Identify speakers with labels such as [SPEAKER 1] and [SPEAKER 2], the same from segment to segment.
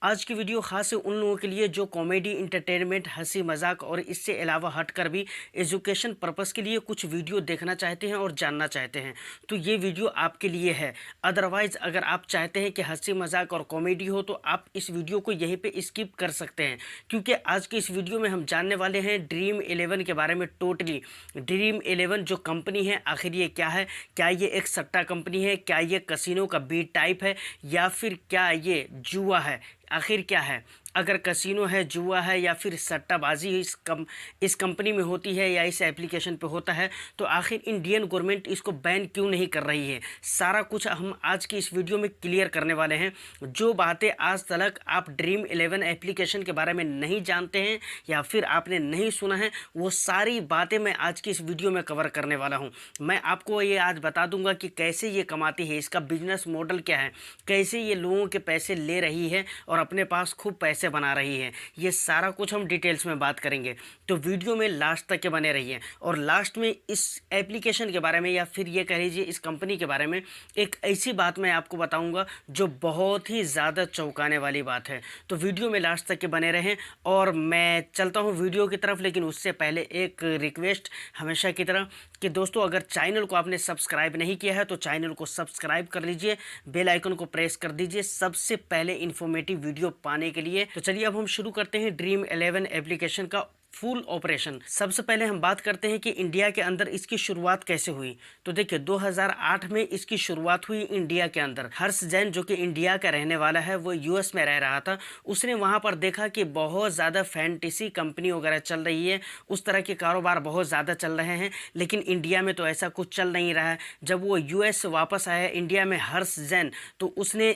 [SPEAKER 1] आज की वीडियो खास है उन लोगों के लिए जो कॉमेडी, इंटरटेनमेंट, हंसी मजाक और इससे अलावा हटकर भी एजुकेशन पर्पस के लिए कुछ वीडियो देखना चाहते हैं और जानना चाहते हैं तो ये वीडियो आपके लिए है। अदरवाइज़ अगर आप चाहते हैं कि हंसी मजाक और कॉमेडी हो तो आप इस वीडियो को यहीं पे स्किप कर सकते हैं, क्योंकि आज की इस वीडियो में हम जानने वाले हैं ड्रीम इलेवन के बारे में। टोटली ड्रीम इलेवन जो कंपनी है आखिर ये क्या है, क्या ये एक सट्टा कंपनी है, क्या ये कसिनो का बी टाइप है, या फिर क्या ये जुआ है, आखिर क्या है। अगर कसिनो है, जुआ है या फिर सट्टाबाजी इस कंपनी में होती है या इस एप्लीकेशन पे होता है तो आखिर इंडियन गवर्नमेंट इसको बैन क्यों नहीं कर रही है, सारा कुछ हम आज की इस वीडियो में क्लियर करने वाले हैं। जो बातें आज तक आप ड्रीम इलेवन एप्लीकेशन के बारे में नहीं जानते हैं या फिर आपने नहीं सुना है, वो सारी बातें मैं आज की इस वीडियो में कवर करने वाला हूँ। मैं आपको ये आज बता दूंगा कि कैसे ये कमाती है, इसका बिजनेस मॉडल क्या है, कैसे ये लोगों के पैसे ले रही है और अपने पास खूब पैसे बना रही है। ये सारा कुछ हम डिटेल्स में बात करेंगे, तो वीडियो में लास्ट तक के बने रहिए। और लास्ट में इस एप्लीकेशन के बारे में या फिर ये कह लीजिए इस कंपनी के बारे में एक ऐसी बात मैं आपको बताऊंगा जो बहुत ही ज़्यादा चौंकाने वाली बात है। तो वीडियो में लास्ट तक के बने रहें और मैं चलता हूँ वीडियो की तरफ। लेकिन उससे पहले एक रिक्वेस्ट हमेशा की तरह कि दोस्तों अगर चैनल को आपने सब्सक्राइब नहीं किया है तो चैनल को सब्सक्राइब कर लीजिए, बेल आइकन को प्रेस कर दीजिए सबसे पहले इन्फॉर्मेटिव वीडियो पाने के लिए। तो चलिए अब हम शुरू करते हैं ड्रीम इलेवन एप्लीकेशन का फुल ऑपरेशन। सबसे पहले हम बात करते हैं कि इंडिया के अंदर इसकी शुरुआत कैसे हुई। तो देखिए 2008 में इसकी शुरुआत हुई इंडिया के अंदर। हर्ष जैन जो कि इंडिया का रहने वाला है, वो यूएस में रह रहा था, उसने वहां पर देखा कि बहुत ज़्यादा फैंटेसी कंपनी वगैरह चल रही है, उस तरह के कारोबार बहुत ज़्यादा चल रहे हैं, लेकिन इंडिया में तो ऐसा कुछ चल नहीं रहा है। जब वो यूएस से वापस आया इंडिया में हर्ष जैन, तो उसने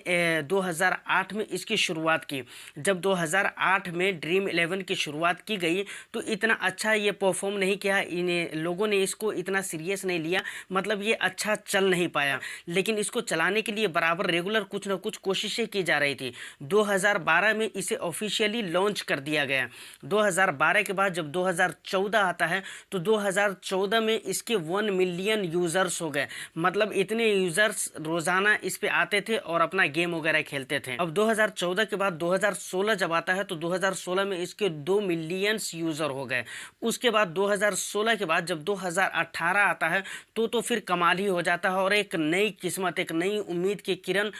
[SPEAKER 1] 2008 में इसकी शुरुआत की। जब 2008 में ड्रीम इलेवन की शुरुआत की गई तो इतना अच्छा ये परफॉर्म नहीं किया, इन्हें लोगों ने इसको इतना सीरियस नहीं लिया, मतलब ये अच्छा चल नहीं पाया। लेकिन इसको चलाने के लिए बराबर रेगुलर कुछ ना कुछ कोशिशें की जा रही थी। 2012 में इसे ऑफिशियली लॉन्च कर दिया गया। 2012 के बाद जब 2014 आता है तो 2014 में इसके 1 मिलियन यूज़र्स हो गए, मतलब इतने यूज़र्स रोज़ाना इस पे आते थे और अपना गेम वगैरह खेलते थे। अब 2014 के बाद 2016 जब आता है तो 2016 में इसके 2 मिलियन यूज़र हो गए। उसके बाद 2016 के बाद जब 2018 आता है तो फिर कमाल ही हो जाता है और एक नई किस्मत, एक नई उम्मीद की किरण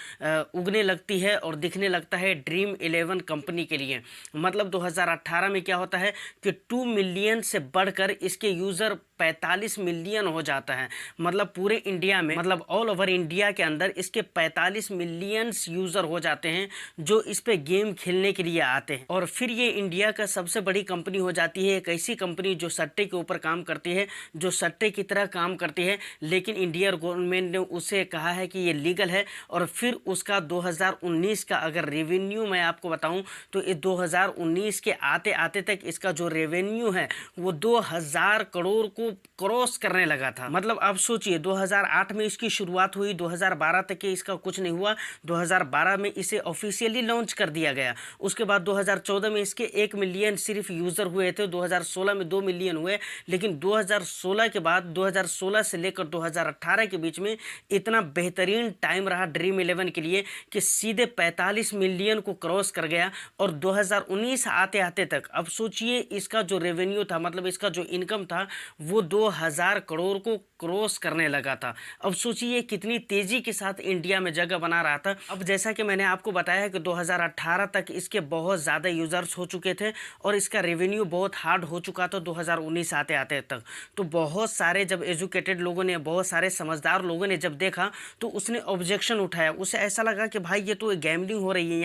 [SPEAKER 1] उगने लगती है और दिखने लगता है ड्रीम इलेवन कंपनी के लिए। मतलब 2018 में क्या होता है कि 2 मिलियन से बढ़कर इसके यूज़र 45 मिलियन हो जाता है। मतलब पूरे इंडिया में, मतलब ऑल ओवर इंडिया के अंदर इसके 45 मिलियन यूज़र हो जाते हैं जो इस पे गेम खेलने के लिए आते हैं। और फिर ये इंडिया का सबसे बड़ी कंपनी हो जाती है, एक ऐसी कंपनी जो सट्टे के ऊपर काम करती है, जो सट्टे की तरह काम करती है, लेकिन इंडियन गवर्नमेंट ने उसे कहा है कि ये लीगल है। और फिर उसका 2019 का अगर रेवेन्यू मैं आपको बताऊं तो ये 2019 के आते आते तक इसका जो रेवेन्यू है वो 2000 करोड़ को क्रॉस करने लगा था। मतलब आप सोचिए 2008 में इसकी शुरुआत हुई, 2012 तक के इसका कुछ नहीं हुआ, 2012 में इसे ऑफिशियली लॉन्च कर दिया गया। उसके बाद 2014 में इसके 1 मिलियन सिर्फ यूज़र हुए थे, 2016 में 2 मिलियन हुए, लेकिन 2016 के बाद 2016 से लेकर 2018 के बीच में इतना बेहतरीन टाइम रहा ड्रीम इलेवन के लिए कि सीधे 45 मिलियन को क्रॉस कर गया। और 2019 आते आते तक अब सोचिए इसका जो रेवेन्यू था, मतलब इसका जो इनकम था वो 2000 करोड़ को क्रॉस करने लगा था। अब सोचिए कितनी तेजी के साथ इंडिया में जगह बना रहा था। अब जैसा कि मैंने आपको बताया कि 2018 तक इसके बहुत ज़्यादा यूज़र्स हो चुके थे और इसका रेवेन्यू बहुत हार्ड हो चुका था 2019 आते आते तक। तो बहुत सारे जब एजुकेटेड लोगों ने, बहुत सारे समझदार लोगों ने जब देखा तो उसने ऑब्जेक्शन उठाया। उसे ऐसा लगा कि भाई ये तो गैम्बलिंग हो रही है,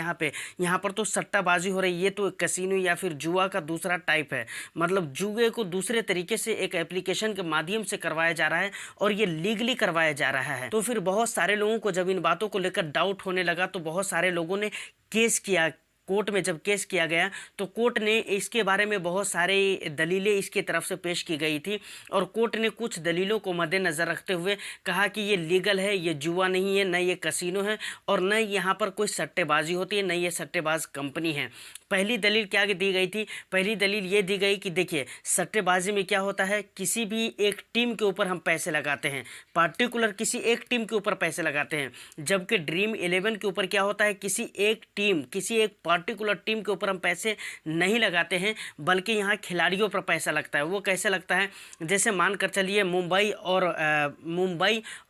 [SPEAKER 1] यहाँ पर तो सट्टाबाजी हो रही है, ये तो कसिनो या फिर जुआ का दूसरा टाइप है। मतलब जुए को दूसरे तरीके से एक एप्लीकेशन के माध्यम से करवाया जा रहा है और ये लीगली करवाया जा रहा है। तो फिर बहुत सारे लोगों को जब इन बातों को लेकर डाउट होने लगा तो बहुत सारे लोगों ने केस किया। कोर्ट में जब केस किया गया तो कोर्ट ने इसके बारे में बहुत सारे दलीलें इसके तरफ से पेश की गई थी और कोर्ट ने कुछ दलीलों को मद्देनज़र रखते हुए कहा कि ये लीगल है, ये जुआ नहीं है, न ये कसिनो है और न यहाँ पर कोई सट्टेबाजी होती है, न ये सट्टेबाज कंपनी है। पहली दलील क्या दी गई थी? पहली दलील ये दी गई कि देखिए सट्टेबाजी में क्या होता है, किसी भी एक टीम के ऊपर हम पैसे लगाते हैं, पार्टिकुलर किसी एक टीम के ऊपर पैसे लगाते हैं, जबकि ड्रीम इलेवन के ऊपर क्या होता है, किसी एक टीम, किसी एक पर्टिकुलर टीम के ऊपर हम पैसे नहीं लगाते हैं, बल्कि यहाँ खिलाड़ियों पर पैसा लगता है। वो कैसे लगता है, जैसे मान कर चलिए मुंबई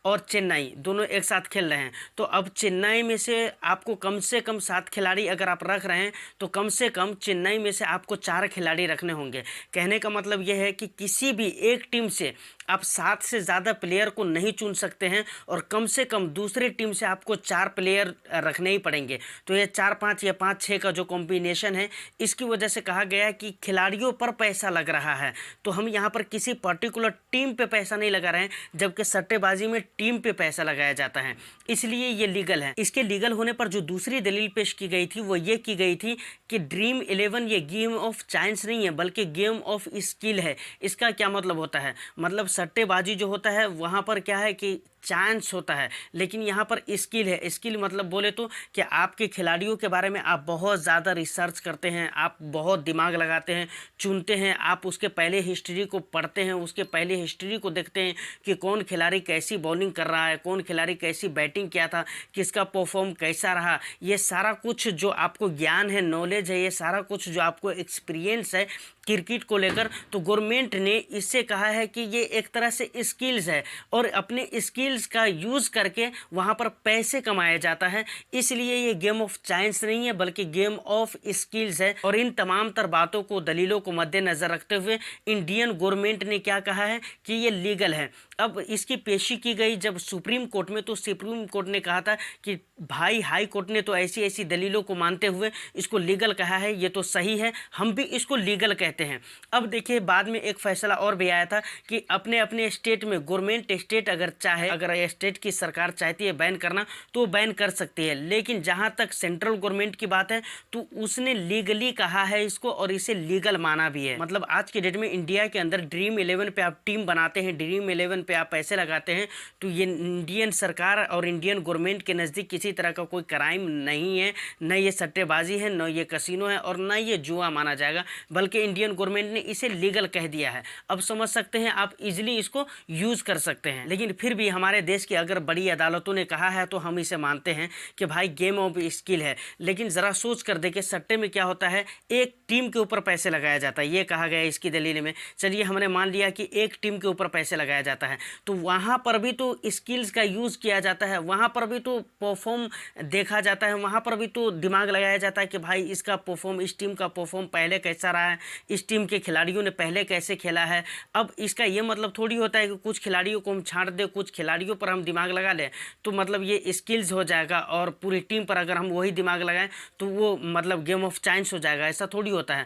[SPEAKER 1] और चेन्नई दोनों एक साथ खेल रहे हैं, तो अब चेन्नई में से आपको कम से कम 7 खिलाड़ी अगर आप रख रहे हैं तो कम से कम चेन्नई में से आपको 4 खिलाड़ी रखने होंगे। कहने का मतलब यह है कि किसी भी एक टीम से आप 7 से ज़्यादा प्लेयर को नहीं चुन सकते हैं, और कम से कम दूसरी टीम से आपको 4 प्लेयर रखने ही पड़ेंगे। तो ये 4-5 या 5-6 का जो कॉम्बिनेशन है, इसकी वजह से कहा गया कि खिलाड़ियों पर पैसा लग रहा है। तो हम यहाँ पर किसी पर्टिकुलर टीम पे पैसा नहीं लगा रहे हैं, जबकि सट्टेबाजी में टीम पे पैसा लगाया जाता है, इसलिए ये लीगल है। इसके लीगल होने पर जो दूसरी दलील पेश की गई थी वो ये की गई थी कि ड्रीम 11 ये गेम ऑफ चांस नहीं है, बल्कि गेम ऑफ स्किल है। इसका क्या मतलब होता है, मतलब सट्टेबाजी जो होता है वहाँ पर क्या है कि चांस होता है, लेकिन यहाँ पर स्किल है। स्किल मतलब बोले तो कि आपके खिलाड़ियों के बारे में आप बहुत ज़्यादा रिसर्च करते हैं, आप बहुत दिमाग लगाते हैं, चुनते हैं, आप उसके पहले हिस्ट्री को पढ़ते हैं, उसके पहले हिस्ट्री को देखते हैं कि कौन खिलाड़ी कैसी बॉलिंग कर रहा है, कौन खिलाड़ी कैसी बैटिंग किया था, किसका परफॉर्म कैसा रहा। ये सारा कुछ जो आपको ज्ञान है, नॉलेज है, ये सारा कुछ जो आपको एक्सपीरियंस है क्रिकेट को लेकर, तो गवर्नमेंट ने इससे कहा है कि ये एक तरह से स्किल्स है, और अपने स्किल्स का यूज़ करके वहाँ पर पैसे कमाया जाता है। इसलिए ये गेम ऑफ चांस नहीं है, बल्कि गेम ऑफ स्किल्स है। और इन तमाम तर बातों को, दलीलों को मद्देनज़र रखते हुए इंडियन गवर्नमेंट ने क्या कहा है कि ये लीगल है। अब इसकी पेशी की गई जब सुप्रीम कोर्ट में, तो सुप्रीम कोर्ट ने कहा था कि भाई हाई कोर्ट ने तो ऐसी ऐसी दलीलों को मानते हुए इसको लीगल कहा है, ये तो सही है, हम भी इसको लीगल कहते हैं। अब देखिए, बाद में एक फैसला और भी आया था कि अपने अपने स्टेट में गवर्नमेंट, स्टेट अगर चाहे, अगर स्टेट की सरकार चाहती है बैन करना तो बैन कर सकती है, लेकिन जहां तक सेंट्रल गवर्नमेंट की बात है तो उसने लीगली कहा है इसको, और इसे लीगल माना भी है। मतलब आज के डेट में इंडिया के अंदर ड्रीम 11 पे आप टीम बनाते हैं, ड्रीम 11 पे आप पैसे लगाते हैं, तो ये इंडियन सरकार और इंडियन गवर्नमेंट के नज़दीक किसी तरह का कोई क्राइम नहीं है, न ये सट्टेबाजी है, न ये कसिनो है, और न ये जुआ माना जाएगा, बल्कि इंडियन गवर्नमेंट ने इसे लीगल कह दिया है। अब समझ सकते हैं, आप इजीली इसको यूज़ कर सकते हैं। लेकिन फिर भी हमारे देश की अगर बड़ी अदालतों ने कहा है तो हम इसे मानते हैं कि भाई गेम ऑफ स्किल है। लेकिन ज़रा सोच कर देखें, सट्टे में क्या होता है, एक टीम के ऊपर पैसे लगाया जाता है, ये कहा गया है इसकी दलील में। चलिए हमने मान लिया कि एक टीम के ऊपर पैसे लगाया जाता है, तो वहाँ पर भी तो स्किल्स का यूज़ किया जाता है, वहाँ पर भी तो परफॉर्म देखा जाता है, वहाँ पर भी तो दिमाग लगाया जाता है कि भाई इसका परफॉर्म, इस टीम का परफॉर्म पहले कैसा रहा है, इस टीम के खिलाड़ियों ने पहले कैसे खेला है। अब इसका ये मतलब थोड़ी होता है कि कुछ खिलाड़ियों को हम छांट दें, कुछ खिलाड़ियों पर हम दिमाग लगा लें, तो मतलब ये स्किल्स हो जाएगा, और पूरी टीम पर अगर हम वही दिमाग लगाएं तो वो मतलब गेम ऑफ चांस हो जाएगा। ऐसा थोड़ी होता है,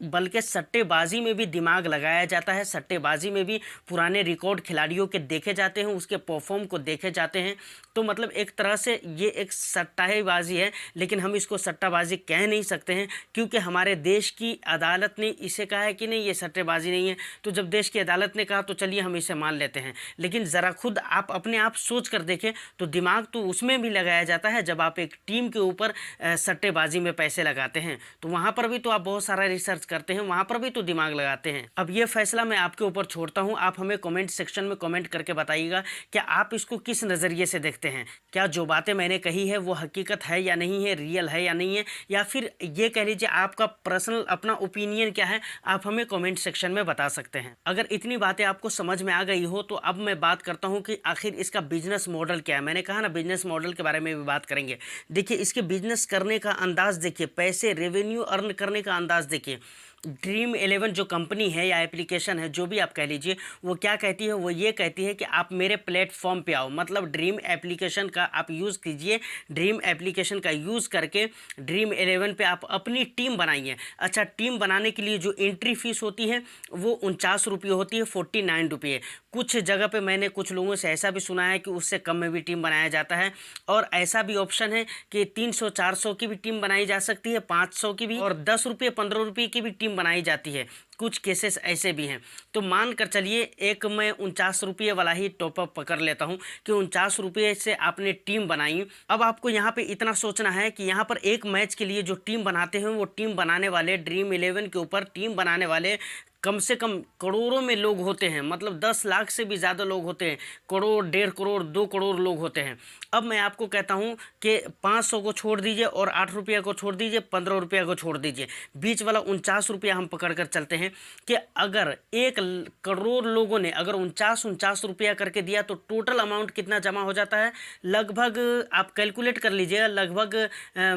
[SPEAKER 1] बल्कि सट्टेबाजी में भी दिमाग लगाया जाता है, सट्टेबाजी में भी पुराने रिकॉर्ड खिलाड़ियों के देखे जाते हैं, उसके परफॉर्म को देखे जाते हैं। तो मतलब एक तरह से ये एक सट्टाबाजी है, लेकिन हम इसको सट्टाबाजी कह नहीं सकते हैं, क्योंकि हमारे देश की अदालत ने इसे कहा है कि नहीं ये सट्टेबाजी नहीं है। तो जब देश की अदालत ने कहा तो चलिए हम इसे मान लेते हैं। लेकिन ज़रा खुद आप अपने आप सोच कर देखें तो दिमाग तो उसमें भी लगाया जाता है जब आप एक टीम के ऊपर सट्टेबाजी में पैसे लगाते हैं, तो वहाँ पर भी तो आप बहुत सारा रिसर्च करते हैं, वहाँ पर भी तो दिमाग लगाते हैं। अब ये फैसला मैं आपके ऊपर छोड़ता हूँ, आप हमें कमेंट सेक्शन में कमेंट करके बताइएगा कि आप इसको किस नज़रिए से देखते हैं। क्या जो बातें मैंने कही है वो हकीकत है या नहीं है, रियल है या नहीं है, या फिर ये कह लीजिए आपका पर्सनल अपना ओपिनियन क्या है, आप हमें कमेंट सेक्शन में बता सकते हैं। अगर इतनी बातें आपको समझ में आ गई हो तो अब मैं बात करता हूँ कि आखिर इसका बिजनेस मॉडल क्या है। मैंने कहा ना बिजनेस मॉडल के बारे में भी बात करेंगे। देखिए इसके बिजनेस करने का अंदाज़ देखिए, पैसे रेवेन्यू अर्न करने का अंदाज़ देखिए। ड्रीम 11 जो कंपनी है या एप्लीकेशन है, जो भी आप कह लीजिए, वो क्या कहती है, वो ये कहती है कि आप मेरे प्लेटफॉर्म पे आओ, मतलब ड्रीम एप्लीकेशन का आप यूज़ कीजिए, ड्रीम एप्लीकेशन का यूज़ करके ड्रीम 11 पे आप अपनी टीम बनाइए। अच्छा, टीम बनाने के लिए जो एंट्री फीस होती है वो 49 रुपये होती है, 49 रुपये। कुछ जगह पे मैंने कुछ लोगों से ऐसा भी सुना है कि उससे कम में भी टीम बनाया जाता है, और ऐसा भी ऑप्शन है कि 300-400 की भी टीम बनाई जा सकती है, 500 की भी, और 10 रुपये 15 रुपये की भी टीम बनाई जाती है। कुछ केसेस ऐसे भी हैं। तो मान कर चलिए एक मैं 49 रुपये वाला ही टॉपअप पकड़ लेता हूं कि 49 रुपये से आपने टीम बनाई। अब आपको यहाँ पे इतना सोचना है कि यहाँ पर एक मैच के लिए जो टीम बनाते हैं वो टीम बनाने वाले ड्रीम 11 के ऊपर टीम बनाने वाले कम से कम करोड़ों में लोग होते हैं, मतलब 10 लाख से भी ज़्यादा लोग होते हैं, करोड़, 1.5 करोड़, 2 करोड़ लोग होते हैं। अब मैं आपको कहता हूँ कि 500 को छोड़ दीजिए और 8 रुपया को छोड़ दीजिए, 15 रुपया को छोड़ दीजिए, बीच वाला 49 रुपया हम पकड़ कर चलते हैं कि अगर 1 करोड़ लोगों ने अगर 49 रुपया करके दिया तो टोटल अमाउंट कितना जमा हो जाता है, लगभग आप कैलकुलेट कर लीजिएगा, लगभग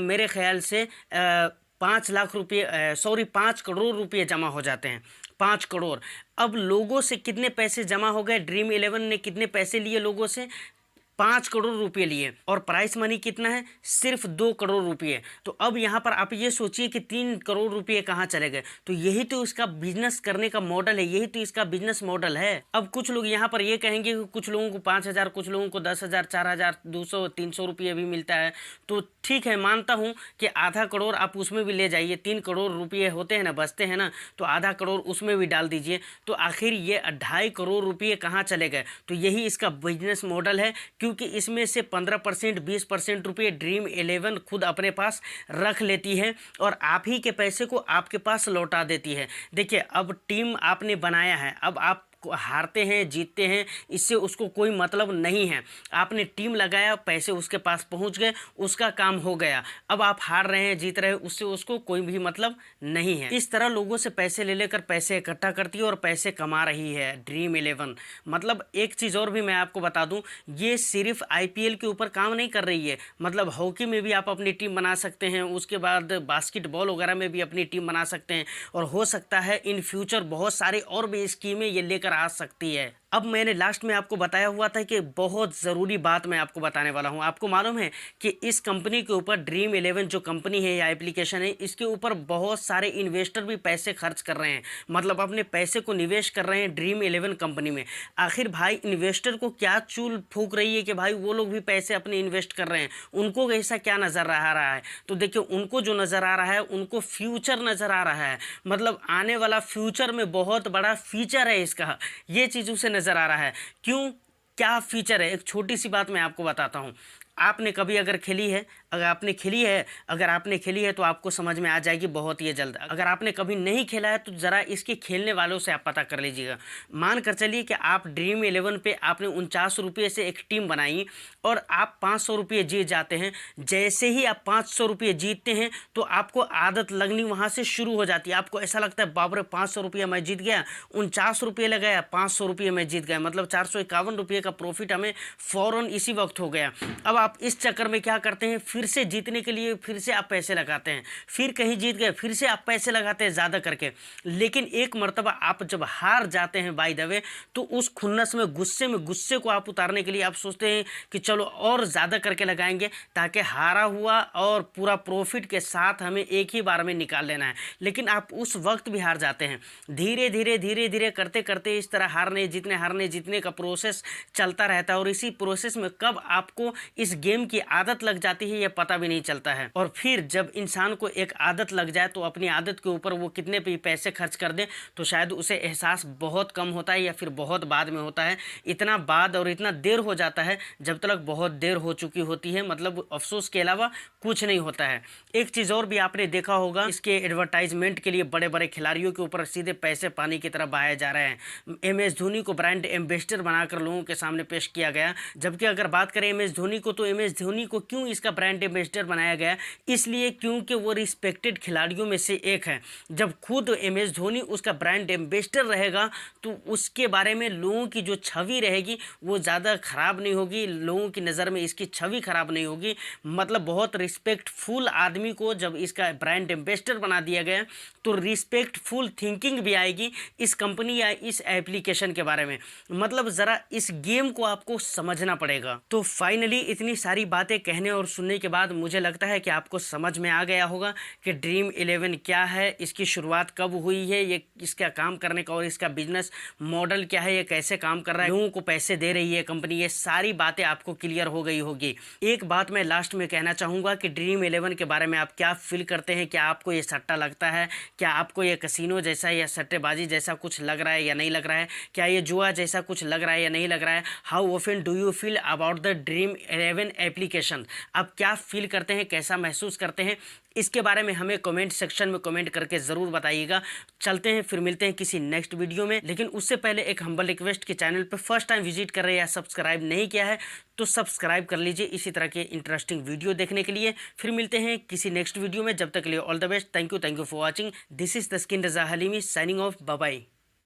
[SPEAKER 1] मेरे ख्याल से 5 लाख रुपये, सॉरी 5 करोड़ रुपये जमा हो जाते हैं, 5 करोड़। अब लोगों से कितने पैसे जमा हो गए, ड्रीम इलेवन ने कितने पैसे लिए लोगों से, 5 करोड़ रुपये लिए, और प्राइस मनी कितना है, सिर्फ 2 करोड़ रुपये। तो अब यहाँ पर आप ये सोचिए कि 3 करोड़ रुपये कहाँ चले गए। तो यही तो इसका बिजनेस करने का मॉडल है, यही तो इसका बिजनेस मॉडल है। अब कुछ लोग यहाँ पर ये कहेंगे कि कुछ लोगों को 5,000, कुछ लोगों को 10,000, 4,000, 200, 300 रुपये भी मिलता है। तो ठीक है, मानता हूँ कि आधा करोड़ आप उसमें भी ले जाइए, 3 करोड़ रुपये होते हैं ना, बचते हैं ना, तो आधा करोड़ उसमें भी डाल दीजिए। तो आखिर ये 2.5 करोड़ रुपये कहाँ चले गए। तो यही इसका बिजनेस मॉडल है, क्योंकि इसमें से 15%, 20% रुपये ड्रीम इलेवन खुद अपने पास रख लेती है और आप ही के पैसे को आपके पास लौटा देती है। देखिए, अब टीम आपने बनाया है, अब आप हारते हैं जीतते हैं इससे उसको कोई मतलब नहीं है। आपने टीम लगाया, पैसे उसके पास पहुंच गए, उसका काम हो गया। अब आप हार रहे हैं जीत रहे हैं, उससे उसको कोई भी मतलब नहीं है। इस तरह लोगों से पैसे ले लेकर पैसे इकट्ठा करती है और पैसे कमा रही है ड्रीम इलेवन। मतलब एक चीज़ और भी मैं आपको बता दूं, ये सिर्फ IPL के ऊपर काम नहीं कर रही है, मतलब हॉकी में भी आप अपनी टीम बना सकते हैं, उसके बाद बास्केटबॉल वगैरह में भी अपनी टीम बना सकते हैं, और हो सकता है इन फ्यूचर बहुत सारे और भी स्कीमें ये लेकर आ सकती है। अब मैंने लास्ट में आपको बताया हुआ था कि बहुत ज़रूरी बात मैं आपको बताने वाला हूं। आपको मालूम है कि इस कंपनी के ऊपर, ड्रीम इलेवन जो कंपनी है या एप्लीकेशन है, इसके ऊपर बहुत सारे इन्वेस्टर भी पैसे खर्च कर रहे हैं, मतलब अपने पैसे को निवेश कर रहे हैं ड्रीम इलेवन कंपनी में। आखिर भाई इन्वेस्टर को क्या चूल फूक रही है कि भाई वो लोग भी पैसे अपने इन्वेस्ट कर रहे हैं, उनको ऐसा क्या नज़र आ रहा है। तो देखिए, उनको जो नज़र आ रहा है, उनको फ्यूचर नज़र आ रहा है, मतलब आने वाला फ्यूचर में बहुत बड़ा फीचर है इसका, ये चीज़ उसे नज़र आ रहा है। क्यों, क्या फीचर है, एक छोटी सी बात मैं आपको बताता हूँ। आपने कभी अगर खेली है, अगर आपने खेली है तो आपको समझ में आ जाएगी बहुत ही जल्द। अगर आपने कभी नहीं खेला है तो ज़रा इसके खेलने वालों से आप पता कर लीजिएगा। मान कर चलिए कि आप ड्रीम इलेवन पे आपने 49 रुपये से एक टीम बनाई और आप 500 रुपये जीत जाते हैं। जैसे ही आप 500 रुपये जीतते हैं तो आपको आदत लगनी वहाँ से शुरू हो जाती है। आपको ऐसा लगता है बाप रे 500 रुपया मैं जीत गया, 49 रुपये लगाया, 500 रुपये मैं जीत गया, मतलब 451 रुपये का प्रॉफिट हमें फ़ौरन इसी वक्त हो गया। अब आप इस चक्कर में क्या करते हैं, फिर से जीतने के लिए फिर से आप पैसे लगाते हैं, फिर कहीं जीत गए फिर से आप पैसे लगाते हैं ज़्यादा करके। लेकिन एक मर्तबा आप जब हार जाते हैं बाय द वे, तो उस खुन्नस में गुस्से को आप उतारने के लिए आप सोचते हैं कि चलो और ज़्यादा करके लगाएंगे ताकि हारा हुआ और पूरा प्रॉफिट के साथ हमें एक ही बार में निकाल लेना है। लेकिन आप उस वक्त भी हार जाते हैं। धीरे धीरे करते करते इस तरह हारने जीतने का प्रोसेस चलता रहता है, और इसी प्रोसेस में कब आपको इस गेम की आदत लग जाती है यह पता भी नहीं चलता है। और फिर जब इंसान को एक आदत लग जाए तो अपनी आदत के ऊपर वो कितने भी पैसे खर्च कर दे तो शायद उसे एहसास बहुत कम होता है या फिर बहुत बाद में होता है। इतना बाद और इतना देर हो जाता है जब तक बहुत देर हो चुकी होती है, मतलब अफसोस के अलावा कुछ नहीं होता है। एक चीज़ और भी आपने देखा होगा, इसके एडवर्टाइजमेंट के लिए बड़े बड़े खिलाड़ियों के ऊपर सीधे पैसे पानी की तरह बहाए जा रहे हैं। MS धोनी को ब्रांड एम्बेसडर बनाकर लोगों के सामने पेश किया गया, जबकि अगर बात करें MS धोनी को, तो MS धोनी को क्यों इसका ब्रांड एम्बेसडर बनाया गया, इसलिए क्योंकि वो रिस्पेक्टेड खिलाड़ियों में से एक है। जब खुद MS धोनी उसका ब्रांड एम्बेसडर रहेगा तो उसके बारे में लोगों की जो छवि रहेगी वो ज़्यादा ख़राब नहीं होगी, लोगों की नज़र में इसकी छवि ख़राब नहीं होगी। मतलब बहुत रिस्पेक्टफुल आदमी को जब इसका ब्रांड एम्बेसडर बना दिया गया तो रिस्पेक्टफुल थिंकिंग भी आएगी इस कंपनी या इस एप्लीकेशन के बारे में। मतलब ज़रा इस गेम को आपको समझना पड़ेगा। तो फाइनली इतनी सारी बातें कहने और सुनने के बाद मुझे लगता है कि आपको समझ में आ गया होगा कि ड्रीम इलेवन क्या है, इसकी शुरुआत कब हुई है, ये इसका काम करने का और इसका बिजनेस मॉडल क्या है, ये कैसे काम कर रहा है, लोगों को पैसे दे रही है कंपनी, ये सारी बातें आपको क्लियर हो गई होगी। एक बात मैं लास्ट में कहना चाहूँगा कि ड्रीम इलेवन के बारे में आप क्या फील करते हैं, क्या आपको ये सट्टा लगता है, क्या आपको ये कसिनो जैसा या सट्टेबाजी जैसा कुछ लग रहा है या नहीं लग रहा है, क्या ये जुआ जैसा कुछ लग रहा है या नहीं लग रहा है। How often do you feel about the dream eleven application, आप क्या फील करते हैं, कैसा महसूस करते हैं, इसके बारे में हमें कमेंट सेक्शन में कमेंट करके ज़रूर बताइएगा। चलते हैं, फिर मिलते हैं किसी नेक्स्ट वीडियो में। लेकिन उससे पहले एक हम्बल रिक्वेस्ट कि चैनल पर फर्स्ट टाइम विजिट कर रहे हैं या सब्सक्राइब नहीं किया है तो सब्सक्राइब कर लीजिए इसी तरह के इंटरेस्टिंग वीडियो देखने के लिए। फिर मिलते हैं किसी नेक्स्ट वीडियो में, जब तक के लिए all the best. Thank you for watching. This is the skin Raza Halimi signing off. Bye bye.